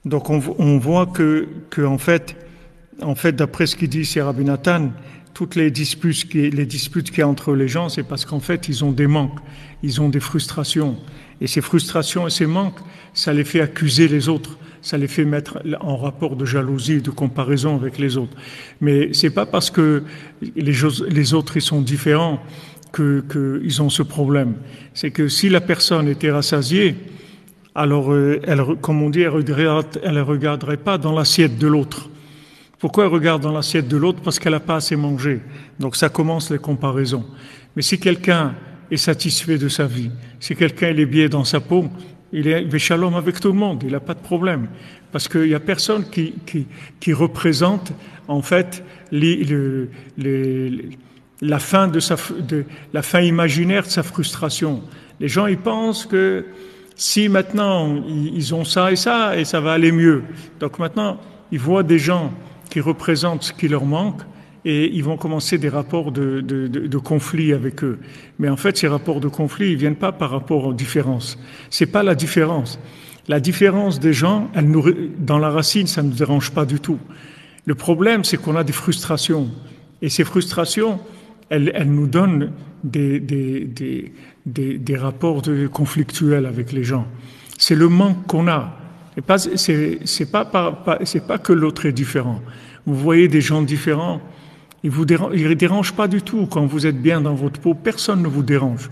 Donc on voit que en fait, d'après ce qu'il dit ici Rabbi Nathan, toutes les disputes qu'il y a entre les gens, c'est parce qu'en fait, ils ont des manques, ils ont des frustrations. Et ces frustrations et ces manques, ça les fait accuser les autres, ça les fait mettre en rapport de jalousie, de comparaison avec les autres. Mais c'est pas parce que les autres, ils sont différents qu'ils ont ce problème. C'est que si la personne était rassasiée, alors comme on dit, elle ne regarderait pas dans l'assiette de l'autre. Pourquoi elle regarde dans l'assiette de l'autre? Parce qu'elle n'a pas assez mangé. Donc ça commence les comparaisons. Mais si quelqu'un est satisfait de sa vie, si quelqu'un est bien dans sa peau, il est shalom avec tout le monde, il n'a pas de problème. Parce qu'il n'y a personne qui représente en fait la fin la fin imaginaire de sa frustration. Les gens ils pensent que si maintenant ils ont ça et ça va aller mieux. Donc maintenant ils voient des gens qui représentent ce qui leur manque et ils vont commencer des rapports de conflit avec eux. Mais en fait, ces rapports de conflit, ils viennent pas par rapport aux différences. C'est pas la différence. La différence des gens, dans la racine, ça ne nous dérange pas du tout. Le problème, c'est qu'on a des frustrations. Et ces frustrations, elles nous donnent des rapports conflictuels avec les gens. C'est le manque qu'on a. C'est pas que l'autre est différent. Vous voyez des gens différents, ils ne dérangent pas du tout. Quand vous êtes bien dans votre peau, personne ne vous dérange.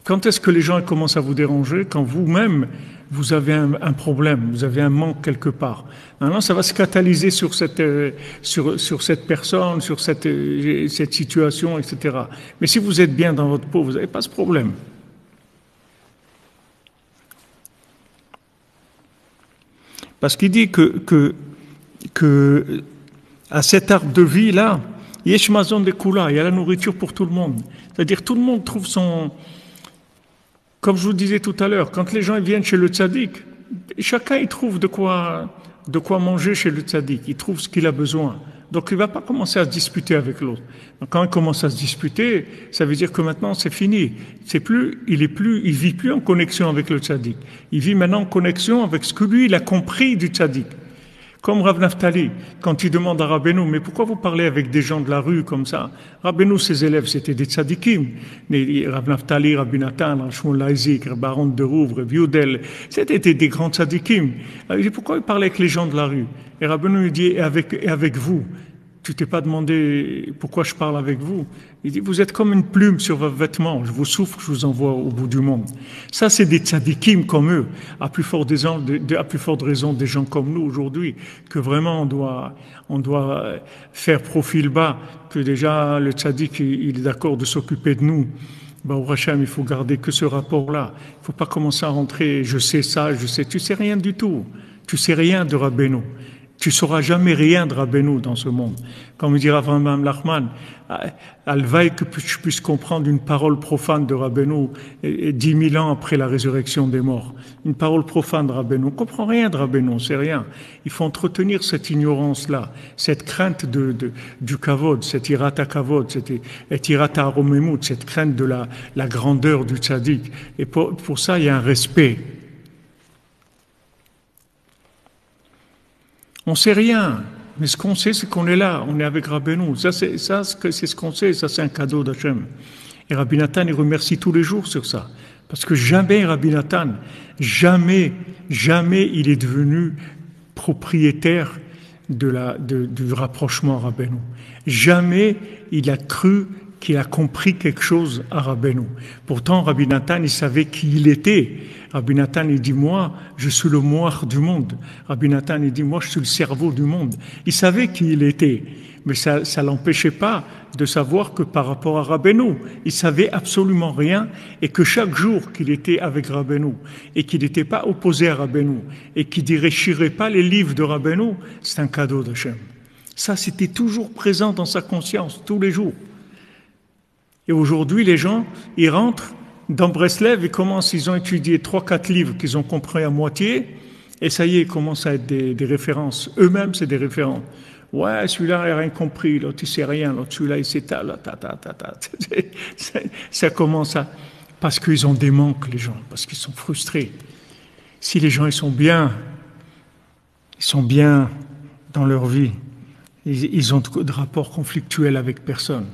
Quand est-ce que les gens commencent à vous déranger? Quand vous-même, vous avez un problème, vous avez un manque quelque part. Maintenant, ça va se catalyser sur cette personne, sur cette situation, etc. Mais si vous êtes bien dans votre peau, vous n'avez pas ce problème. Parce qu'il dit que à cet arbre de vie là, Yeshmazon de Kula, il y a la nourriture pour tout le monde. C'est-à-dire tout le monde trouve son. Comme je vous disais tout à l'heure, quand les gens viennent chez le tzaddik, chacun il trouve de quoi manger chez le tzaddik. Il trouve ce qu'il a besoin. Donc il ne va pas commencer à se disputer avec l'autre. Donc, quand il commence à se disputer, ça veut dire que maintenant c'est fini. Il vit plus en connexion avec le tzaddik. Il vit maintenant en connexion avec ce que lui il a compris du tzaddik. Comme Rav Naftali, quand il demande à Rabbeinu, mais pourquoi vous parlez avec des gens de la rue comme ça? Rabbeinu, ses élèves, c'était des tzadikim. Rav Naftali, Rabbi Nathan, Rav Shmuel Laizik, Rav Baron de Rouvre, Rav Yudel, c'était des grands tzadikim. Il dit, pourquoi vous parlez avec les gens de la rue? Et Rabbeinu lui dit, et avec vous? Tu t'es pas demandé pourquoi je parle avec vous? Il dit, vous êtes comme une plume sur vos vêtements. Je vous souffre, je vous envoie au bout du monde. Ça, c'est des tzadikim comme eux. À plus forte raison des gens comme nous aujourd'hui, que vraiment on doit faire profil bas, que déjà le tzadik, il est d'accord de s'occuper de nous. Au Hachem, il faut garder que ce rapport-là. Il ne faut pas commencer à rentrer, je sais ça, tu sais rien du tout. Tu sais rien de Rabbeinu. Tu ne sauras jamais rien de Rabbeinu dans ce monde. Comme dit Rav Amram Lachman, alvaï que je puisse comprendre une parole profane de Rabbeinu 10 000 ans après la résurrection des morts. Une parole profane de Rabbeinu. On ne comprend rien de Rabbeinu, c'est rien. Il faut entretenir cette ignorance-là, cette crainte du kavod, cette irata kavod, cette irata aromemut, cette crainte de la grandeur du tzaddik. Et pour ça, il y a un respect. On ne sait rien, mais ce qu'on sait, c'est qu'on est là, on est avec Rabbeinu. C'est ce qu'on sait, ça c'est un cadeau d'Hachem. Et Rabbi Nathan, il remercie tous les jours sur ça. Parce que jamais Rabbi Nathan, jamais il est devenu propriétaire du rapprochement à Rabbeinu. Jamais il a cru qu'il a compris quelque chose à Rabbeinu. Pourtant, Rabbi Nathan, il savait qui il était. Rabbi Nathan, il dit, moi, je suis le moire du monde. Rabbi Nathan, il dit, moi, je suis le cerveau du monde. Il savait qui il était, mais ça ne l'empêchait pas de savoir que par rapport à Rabbeinu, il savait absolument rien et que chaque jour qu'il était avec Rabbeinu et qu'il n'était pas opposé à Rabbeinu et qu'il ne déchirait pas les livres de Rabbeinu, c'est un cadeau d'Hachem. Ça, c'était toujours présent dans sa conscience, tous les jours. Et aujourd'hui, les gens, ils rentrent dans Breslev et ils ont étudié 3-4 livres qu'ils ont compris à moitié, et ça y est, ils commencent à être des références. Eux-mêmes, c'est des références. Ouais, celui-là, il n'a rien compris, l'autre, il ne sait rien, l'autre, celui-là, il sait ta. Ça commence à... Parce qu'ils ont des manques, les gens, parce qu'ils sont frustrés. Si les gens, ils sont bien, ils sont bien dans leur vie. Ils ont de rapports conflictuels avec personne.